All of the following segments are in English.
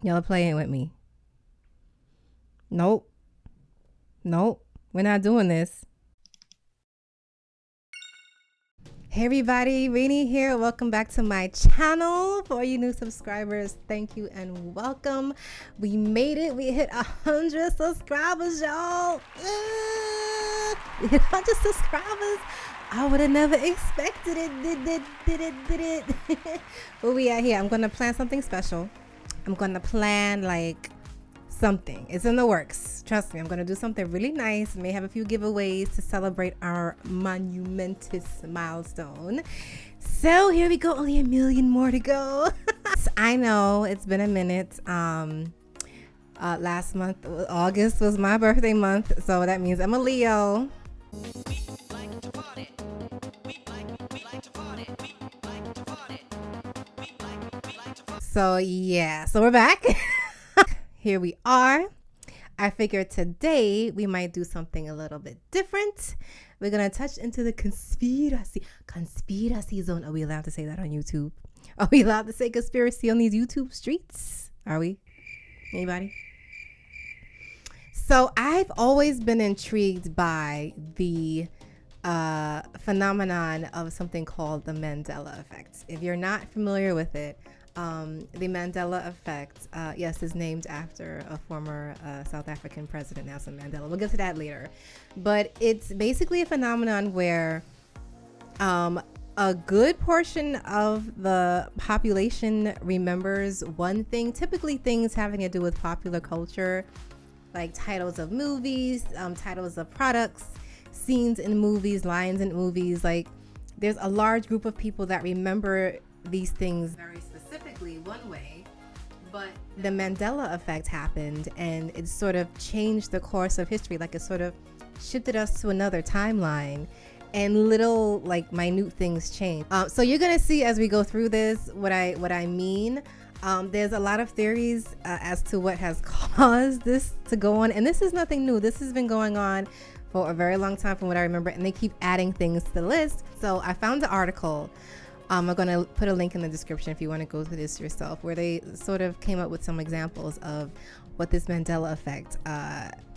Y'all are playing with me. Nope. Nope. We're not doing this. Hey everybody, Rainy here. Welcome back to my channel. For all you new subscribers, thank you and welcome. We made it. We hit 100 subscribers, y'all. We hit 100 subscribers. I would have never expected it. Did it. But we are here. I'm going to plan something special. I'm going to plan like something. It's in the works. Trust me, I'm going to do something really nice. May have a few giveaways to celebrate our monumentous milestone. So here we go. Only a million more to go. I know it's been a minute. Last month, August, was my birthday month. So that means I'm a Leo. So yeah, so we're back. Here we are. I figured today we might do something a little bit different. We're gonna touch into the conspiracy zone. Are we allowed to say that on YouTube? Are we allowed to say conspiracy on these YouTube streets? Are we? Anybody? So I've always been intrigued by the phenomenon of something called the Mandela Effect. If you're not familiar with it, the Mandela Effect, yes, is named after a former South African president, Nelson Mandela. We'll get to that later. But it's basically a phenomenon where a good portion of the population remembers one thing, typically things having to do with popular culture, like titles of movies, titles of products, scenes in movies, lines in movies. Like there's a large group of people that remember these things very specifically one way, but the Mandela Effect happened and it sort of changed the course of history. Like it sort of shifted us to another timeline and little like minute things change. So you're gonna see as we go through this what I mean. There's a lot of theories as to what has caused this to go on, and this is nothing new. This has been going on for a very long time from what I remember, and they keep adding things to the list. So I found an article. I'm going to put a link in the description if you want to go through this yourself, where they sort of came up with some examples of what this Mandela Effect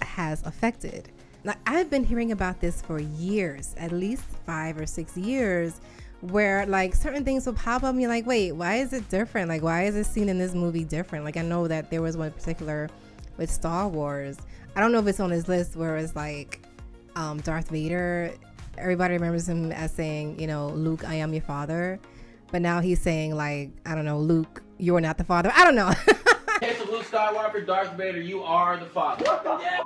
has affected. Now, I've been hearing about this for years, at least 5 or 6 years, where like certain things will pop up and you're like, wait, why is it different? Like, why is this scene in this movie different? Like, I know that there was one particular with Star Wars. I don't know if it's on this list where it's like Darth Vader. Everybody remembers him as saying, you know, Luke, I am your father. But now he's saying like, I don't know, Luke, you're not the father. I don't know. Hey, so Luke Skywalker, Darth Vader, you are the father. Yeah.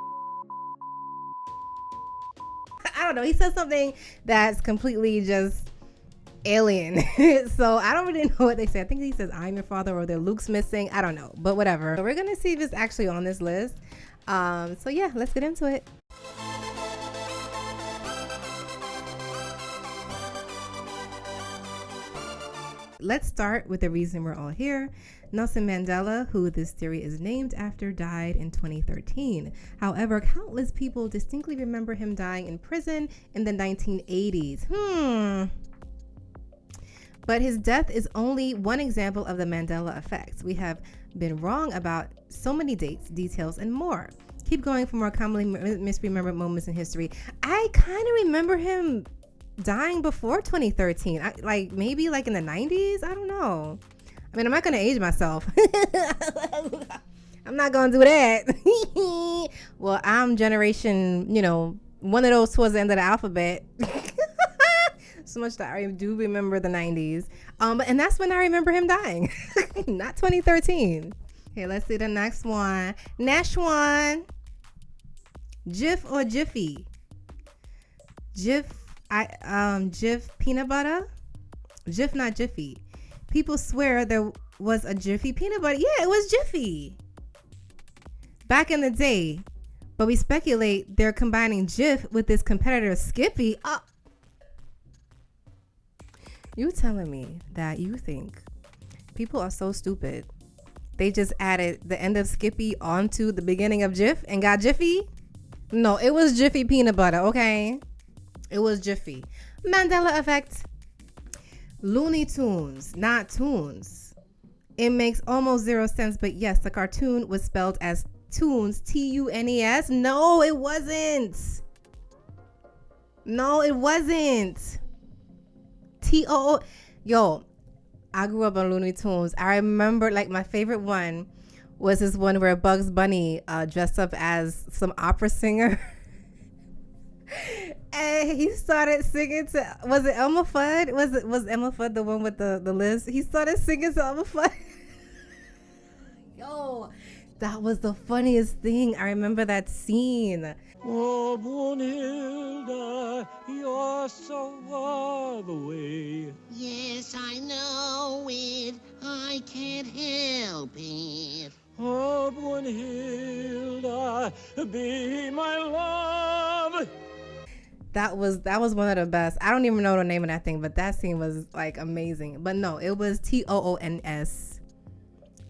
I don't know. He says something that's completely just alien. So I don't really know what they say. I think he says, I'm your father, or that Luke's missing. I don't know, but whatever. So we're going to see if it's actually on this list. So yeah, let's get into it. Let's start with the reason we're all here. Nelson Mandela, who this theory is named after, died in 2013. However, countless people distinctly remember him dying in prison in the 1980s. But his death is only one example of the Mandela Effect. We have been wrong about so many dates, details, and more. Keep going for more commonly misremembered moments in history. I kind of remember him dying before 2013, like maybe like in the 90s. I don't know. I mean, I'm not gonna age myself. I'm not gonna do that. Well, I'm generation, you know, one of those towards the end of the alphabet. So much that I do remember the 90s, and that's when I remember him dying. Not 2013. Okay, let's see the next one. Next one. Jif or Jiffy? Jif peanut butter? Jif, not Jiffy. People swear there was a Jiffy peanut butter. Yeah, it was Jiffy back in the day, but we speculate they're combining Jif with this competitor Skippy. You telling me that you think people are so stupid they just added the end of Skippy onto the beginning of Jif and got Jiffy? No, it was Jiffy peanut butter, okay? It was Jiffy. Mandela Effect. Looney Tunes, not tunes. It makes almost zero sense, but yes, the cartoon was spelled as Tunes, Tunes. No, it wasn't. No, it wasn't. Too. Yo, I grew up on Looney Tunes. I remember, like, my favorite one was this one where Bugs Bunny dressed up as some opera singer. And he started singing to, was it Elmer Fudd? Was Elmer Fudd the one with the list? He started singing to Elmer Fudd. Yo, that was the funniest thing. I remember that scene. Oh, Brunhilde, you're so far away. Yes, I know it. I can't help it. Oh, Brunhilde, be my love. That was one of the best. I don't even know the name of that thing, but that scene was like amazing. But no, it was Toons,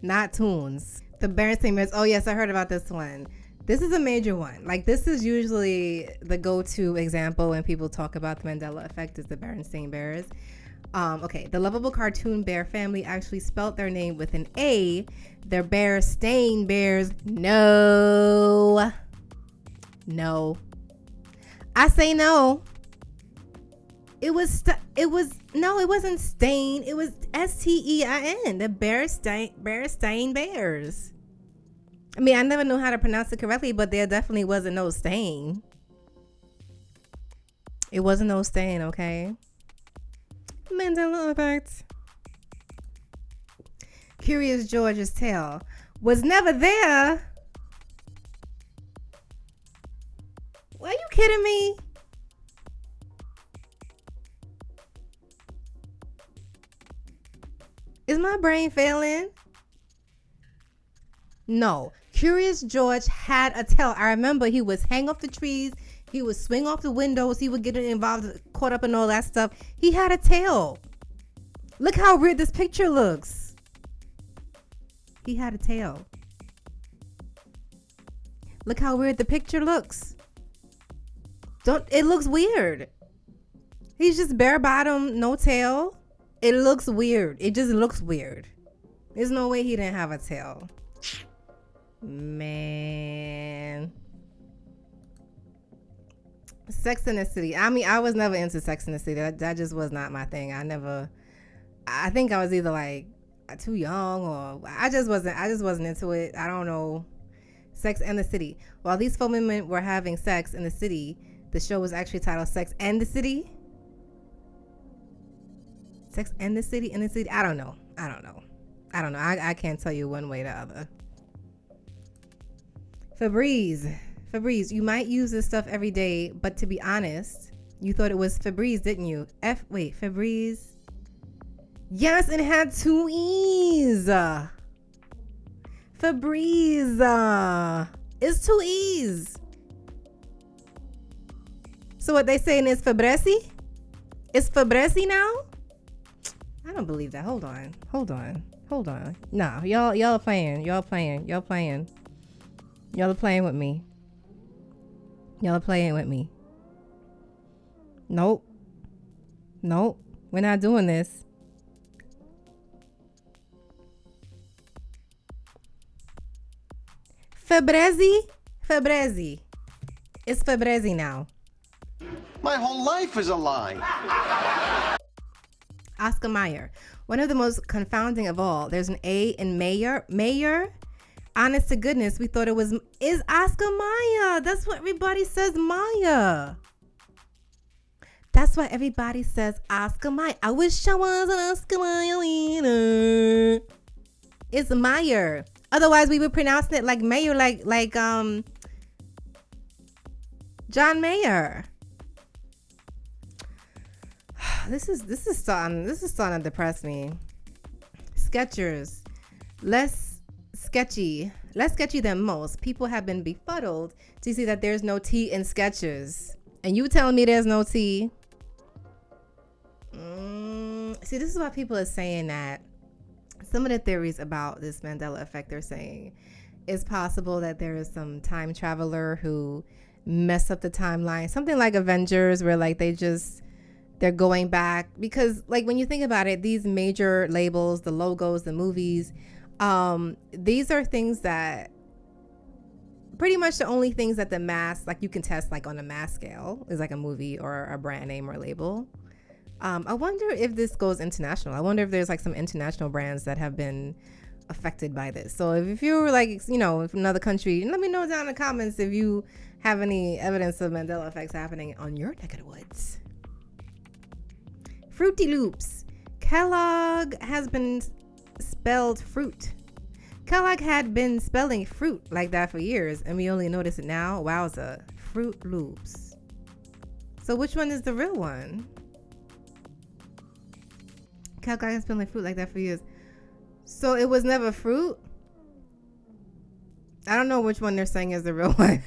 not Tunes. The Berenstain Bears. Oh yes, I heard about this one. This is a major one. Like, this is usually the go-to example when people talk about the Mandela Effect, is the Berenstain Bears. Okay, the lovable cartoon bear family actually spelt their name with an A. They're Berenstain Bears. No. I say no. It wasn't Stain. It was Stein. The Berenstain Bears. I mean, I never knew how to pronounce it correctly, but there definitely wasn't no stain. It wasn't no stain, okay? Mandela Effect. Curious George's tail was never there. Are you kidding me? Is my brain failing? No. Curious George had a tail. I remember he would hang off the trees. He would swing off the windows. He would get involved, caught up in all that stuff. He had a tail. Look how weird this picture looks. He had a tail. Look how weird the picture looks. It looks weird. He's just bare bottom, no tail. It looks weird. It just looks weird. There's no way he didn't have a tail. Man. Sex in the City. I mean, I was never into Sex in the City. That just was not my thing. I think I was either like too young, or I just wasn't into it. I don't know. Sex and the City. While these four women were having sex in the city, the show was actually titled Sex and the City. Sex and the City, in the city. I don't know. I can't tell you one way or the other. Febreze, you might use this stuff every day, but to be honest, you thought it was Febreze, didn't you? Febreze. Yes, it had two E's. Febreze. It's two E's. So what they saying is Febreze? It's Febreze now? I don't believe that. Hold on. No, y'all are playing. Y'all are playing with me. Nope. We're not doing this. Febreze. It's Febreze now. My whole life is a lie. Oscar Mayer. One of the most confounding of all. There's an A in Mayer. Honest to goodness, we thought is Oscar Mayer. That's what everybody says, Mayer. That's why everybody says Oscar Mayer. I wish I was an Oscar Mayer winner. It's Mayer. Otherwise, we would pronounce it like Mayer, like John Mayer. This is starting to depress me. Skechers, less sketchy than most. People have been befuddled to see that there's no T in Skechers, and you telling me there's no T. See, this is why people are saying that some of the theories about this Mandela Effect, they're saying it's possible that there is some time traveler who messed up the timeline, something like Avengers, where like they just they're going back because, like, when you think about it, these major labels, the logos, the movies, these are things that pretty much the only things that the mass, like, you can test like on a mass scale is like a movie or a brand name or label. I wonder if this goes international. I wonder if there's like some international brands that have been affected by this. So if you're like, you know, from another country, let me know down in the comments if you have any evidence of Mandela effects happening on your neck of the woods. Fruity Loops. Kellogg has been spelled fruit. Kellogg had been spelling fruit like that for years, and we only notice it now. Wowza. Fruit Loops. So which one is the real one? Kellogg has been spelling fruit like that for years. So it was never fruit? I don't know which one they're saying is the real one.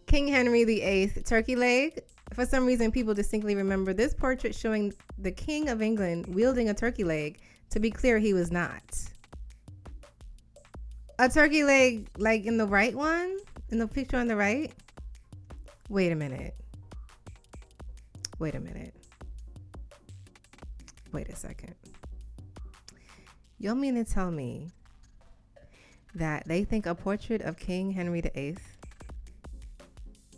King Henry VIII turkey leg. For some reason, people distinctly remember this portrait showing the King of England wielding a turkey leg. To be clear, he was not. A turkey leg, like in the right one? In the picture on the right? Wait a minute. Wait a minute. Wait a second. Y'all mean to tell me that they think a portrait of King Henry VIII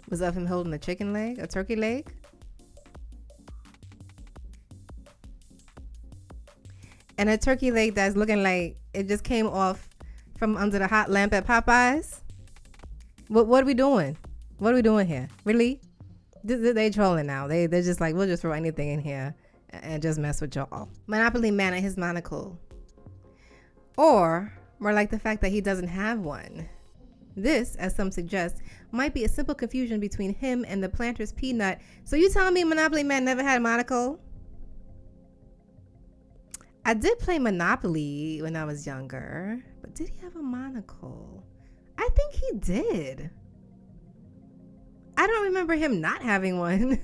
was of him holding a chicken leg, a turkey leg? And a turkey leg that's looking like it just came off from under the hot lamp at Popeyes? What are we doing? What are we doing here? Really? They trolling now. They're just like, we'll just throw anything in here and just mess with y'all. Monopoly Man and his monocle. Or more like the fact that he doesn't have one. This, as some suggest, might be a simple confusion between him and the planter's peanut. So you telling me Monopoly Man never had a monocle? I did play Monopoly when I was younger, but did he have a monocle? I think he did. I don't remember him not having one.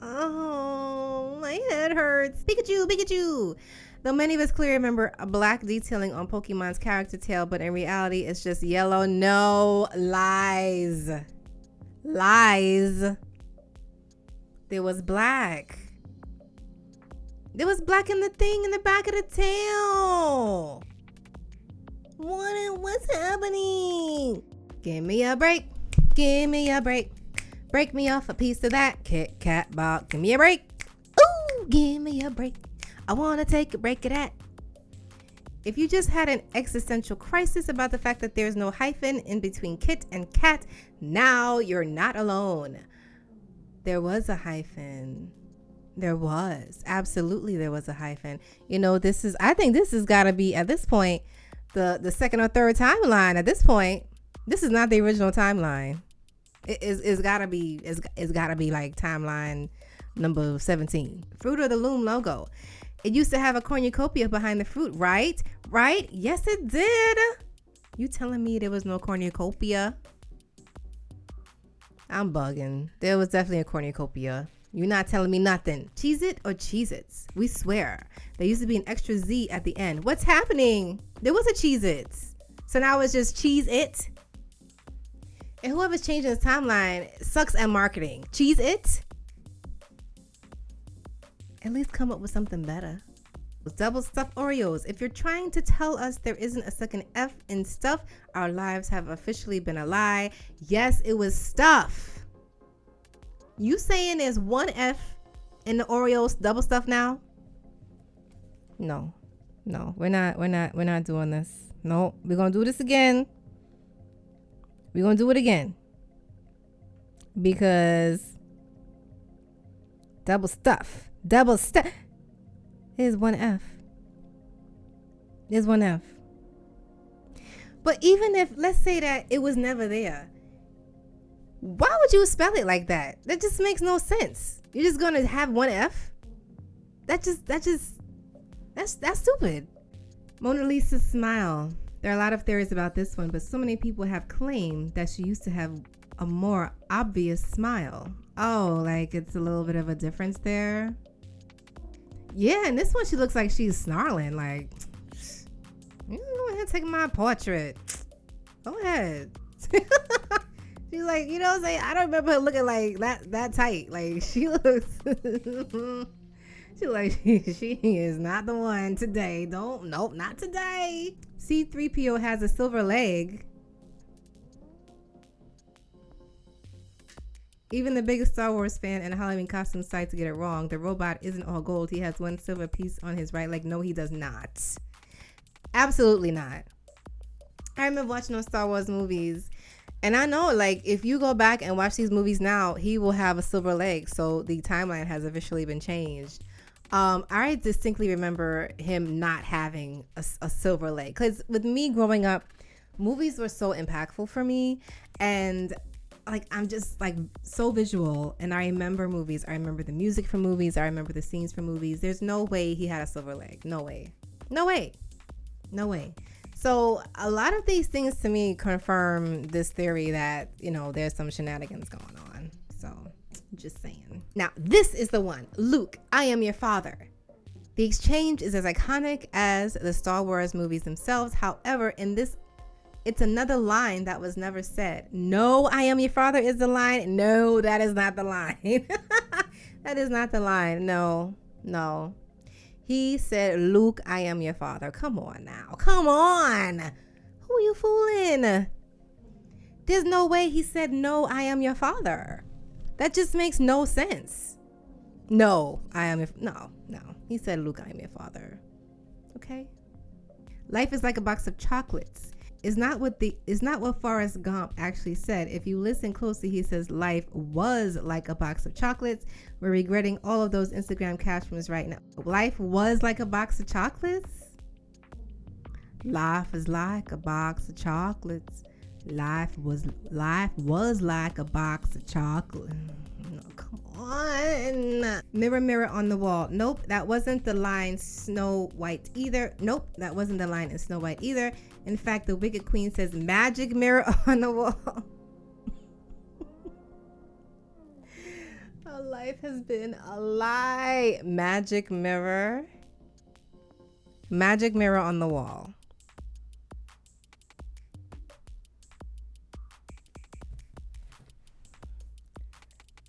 Oh, my head hurts. Pikachu, Pikachu. Though many of us clearly remember a black detailing on Pokemon's character tail, but in reality, it's just yellow. No, lies. Lies. There was black. There was black in the thing in the back of the tail. What's happening? Give me a break. Give me a break. Break me off a piece of that Kit Kat box. Give me a break. Ooh, give me a break. I want to take a break of that. If you just had an existential crisis about the fact that there's no hyphen in between kit and cat, now you're not alone. There was a hyphen. There was. Absolutely there was a hyphen. You know, I think this has got to be, at this point, the second or third timeline. At this point, this is not the original timeline. It's got to be like timeline number 17. Fruit or the Loom logo. It used to have a cornucopia behind the fruit, right? Right? Yes, it did. You telling me there was no cornucopia? I'm bugging. There was definitely a cornucopia. You're not telling me nothing. CheezIt or CheezIts? We swear. There used to be an extra Z at the end. What's happening? There was a CheezIts. So now it's just CheezIt. And whoever's changing his timeline sucks at marketing. CheezIt? At least come up with something better. Double stuffed Oreos. If you're trying to tell us there isn't a second F in stuff, our lives have officially been a lie. Yes, it was stuff. You saying there's one F in the Oreos double stuff now? No, we're not doing this. No, we're gonna do this again. We're gonna do it again because double stuff. There's one F. There's one F. But even if, let's say that it was never there, why would you spell it like that? That just makes no sense. You're just gonna have one F? That's stupid. Mona Lisa's smile. There are a lot of theories about this one, but so many people have claimed that she used to have a more obvious smile. Oh, like it's a little bit of a difference there. Yeah, and this one she looks like she's snarling, like, you go ahead and take my portrait. Go ahead. She's like, you know what I'm saying? I don't remember her looking like that tight. Like, she looks, she's like, she is not the one today. Nope, not today. C-3PO has a silver leg. Even the biggest Star Wars fan and Halloween costume site to get it wrong. The robot isn't all gold. He has one silver piece on his right leg. No, he does not. Absolutely not. I remember watching those Star Wars movies, and I know, like, if you go back and watch these movies now, he will have a silver leg. So the timeline has officially been changed. I distinctly remember him not having a silver leg, because with me growing up, movies were so impactful for me, and like, I'm just like so visual, and I remember movies. I remember the music from movies. I remember the scenes from movies. There's no way he had a silver leg. No way. No way. No way. So a lot of these things to me confirm this theory that, you know, there's some shenanigans going on. So just saying. Now, this is the one. Luke, I am your father. The exchange is as iconic as the Star Wars movies themselves. However, in this, it's another line that was never said. No, I am your father is the line. No, that is not the line. That is not the line. No. He said, Luke, I am your father. Come on now. Come on. Who are you fooling? There's no way he said, no, I am your father. That just makes no sense. No, I am your... No. He said, Luke, I am your father. Okay? Life is like a box of chocolates. Is not what Forrest Gump actually said. If you listen closely, he says life was like a box of chocolates. We're regretting all of those Instagram captions right now. Life was like a box of chocolates. Life is like a box of chocolates. Life was like a box of chocolate. No, come on. Mirror, mirror on the wall. Nope, that wasn't the line Snow White either. Nope, that wasn't the line in Snow White either. In fact, the Wicked Queen says magic mirror on the wall. Our life has been a lie. Magic mirror. Magic mirror on the wall.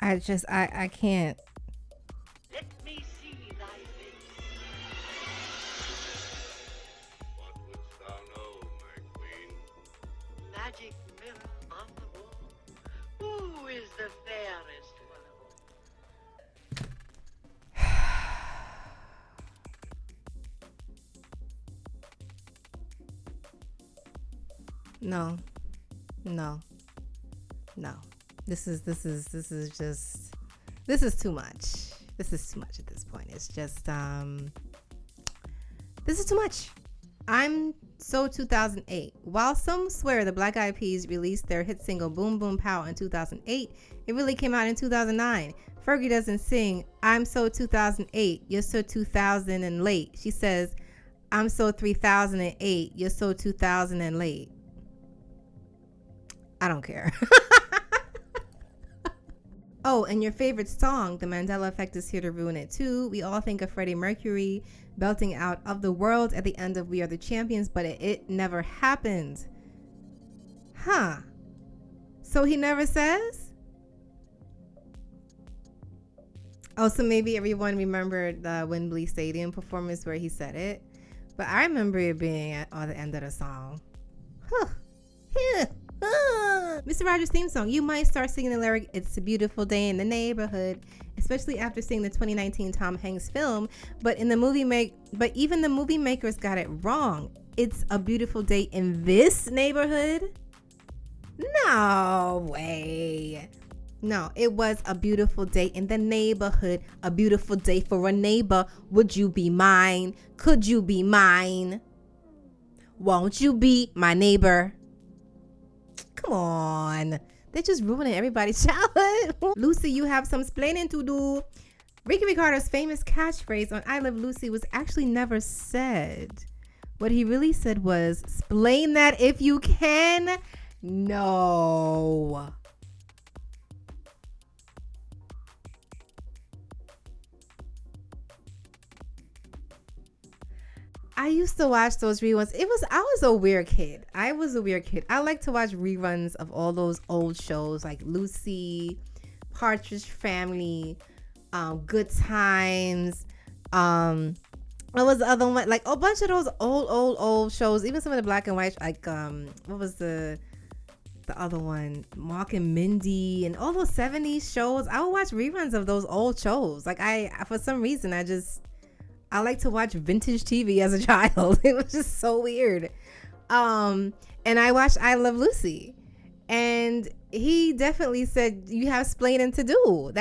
I can't. Let me see thy face. What wouldst thou know, my queen? Magic mirror on the wall. Who is the fairest one of all? No. This is too much. This is too much at this point. It's just this is too much. I'm So 2008. While some swear the Black Eyed Peas released their hit single Boom Boom Pow in 2008, it really came out in 2009. Fergie doesn't sing I'm So 2008, you're so 2000 and late. She says I'm so 3008, you're so 2000 and late. I don't care. Oh, and your favorite song, The Mandela Effect, is here to ruin it too. We all think of Freddie Mercury belting out Of the World at the end of We Are the Champions, but it never happened. Huh. So he never says? Oh, so maybe everyone remembered the Wembley Stadium performance where he said it. But I remember it being at the end of the song. Huh. Mr. Rogers' theme song. You might start singing the lyric, "It's a beautiful day in the neighborhood," especially after seeing the 2019 Tom Hanks film. But even the movie makers got it wrong. It's a beautiful day in this neighborhood? No way. No, it was a beautiful day in the neighborhood. A beautiful day for a neighbor. Would you be mine? Could you be mine? Won't you be my neighbor? Come on. They're just ruining everybody's childhood. Lucy, you have some splaining to do. Ricardo's famous catchphrase on I Love Lucy was actually never said. What he really said was, "Splain that if you can." No. I used to watch those reruns. I was a weird kid. I like to watch reruns of all those old shows like Lucy, Partridge Family, Good Times. What was the other one? Like a bunch of those old shows. Even some of the black and white. Like what was the other one? Mark and Mindy and all those 70s shows. I would watch reruns of those old shows. Like for some reason, I like to watch vintage TV as a child. It was just so weird. And I watched I Love Lucy. And he definitely said, you have splaining to do.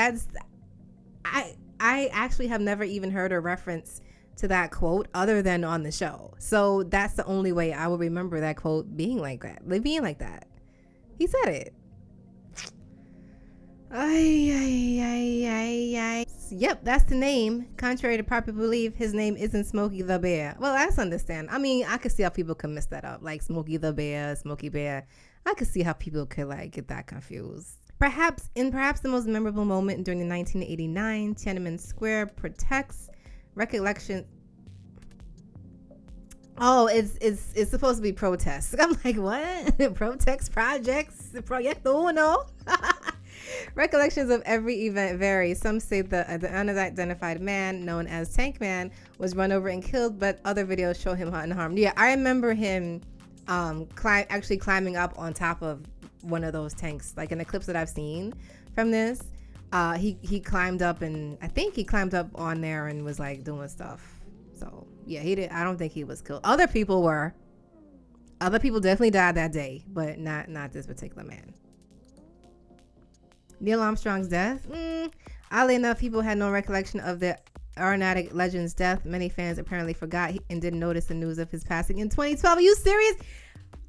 I actually have never even heard a reference to that quote other than on the show. So that's the only way I would remember that quote being like that. He said it. Yep, that's the name. Contrary to popular belief, his name isn't Smokey the Bear. Well, that's understand. I mean, I could see how people can mess that up, like Smokey the Bear, Smokey Bear. I could see how people could like get that confused. Perhaps the most memorable moment during the 1989 Tiananmen Square protests recollection. Oh, it's supposed to be protests. I'm like, what? Protest projects? Proyecto Uno? Recollections of every event vary. Some say the unidentified man, known as Tank Man, was run over and killed, but other videos show him unharmed. Yeah, I remember him actually climbing up on top of one of those tanks. Like in the clips that I've seen from this, he climbed up, and I think he climbed up on there and was like doing stuff. So yeah, I don't think he was killed. Other people were. Other people definitely died that day, but not this particular man. Neil Armstrong's death. Oddly enough, people had no recollection of the aeronautic legend's death. Many fans apparently forgot and didn't notice the news of his passing in 2012. Are you serious?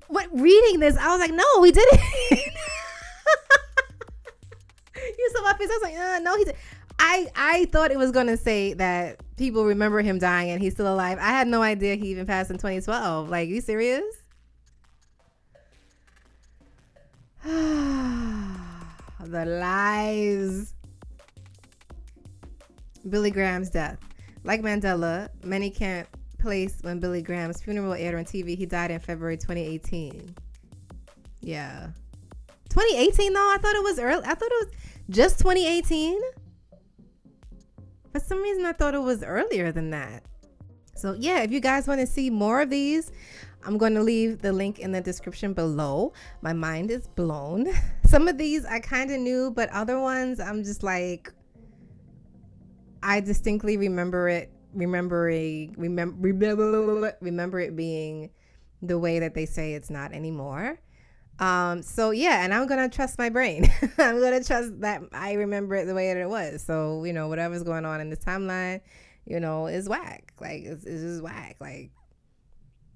What? Reading this, I was like, no, we didn't. You saw my face. I was like, no, he did. I thought it was gonna say that people remember him dying and he's still alive. I had no idea he even passed in 2012. Like, you serious? The lies. Billy Graham's death. Like Mandela, many can't place when Billy Graham's funeral aired on TV. He died in February 2018. Yeah. 2018 though? I thought it was early. I thought it was just 2018. For some reason, I thought it was earlier than that. So yeah, if you guys want to see more of these, I'm going to leave the link in the description below. My mind is blown. Some of these I kind of knew, but other ones I'm just like, I distinctly remember it being the way that they say it's not anymore. So yeah, and I'm gonna trust my brain. I'm gonna trust that I remember it the way that it was. So, you know, whatever's going on in this timeline, you know, is whack. Like it's just whack. Like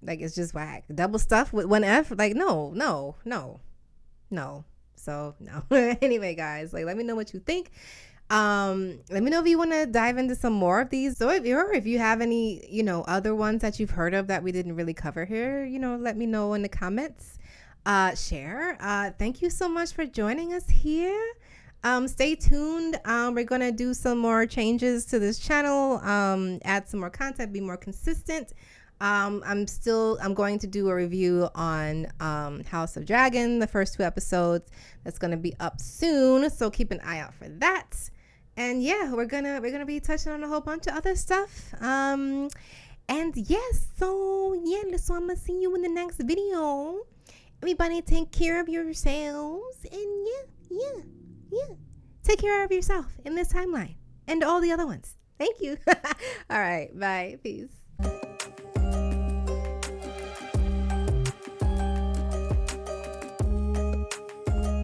it's just whack. Double stuff with one F. Like no. So no. Anyway, guys, like let me know what you think. Let me know if you want to dive into some more of these. So if you have any, you know, other ones that you've heard of that we didn't really cover here, you know, let me know in the comments. Share. Thank you so much for joining us here. Stay tuned. We're gonna do some more changes to this channel, add some more content, be more consistent. I'm going to do a review on House of Dragon, the first 2 episodes. That's gonna be up soon, so keep an eye out for that. And yeah, we're gonna be touching on a whole bunch of other stuff. And yes, so yeah, so I'm gonna see you in the next video. Everybody take care of yourselves, and yeah, take care of yourself in this timeline and all the other ones. Thank you. All right, bye, peace.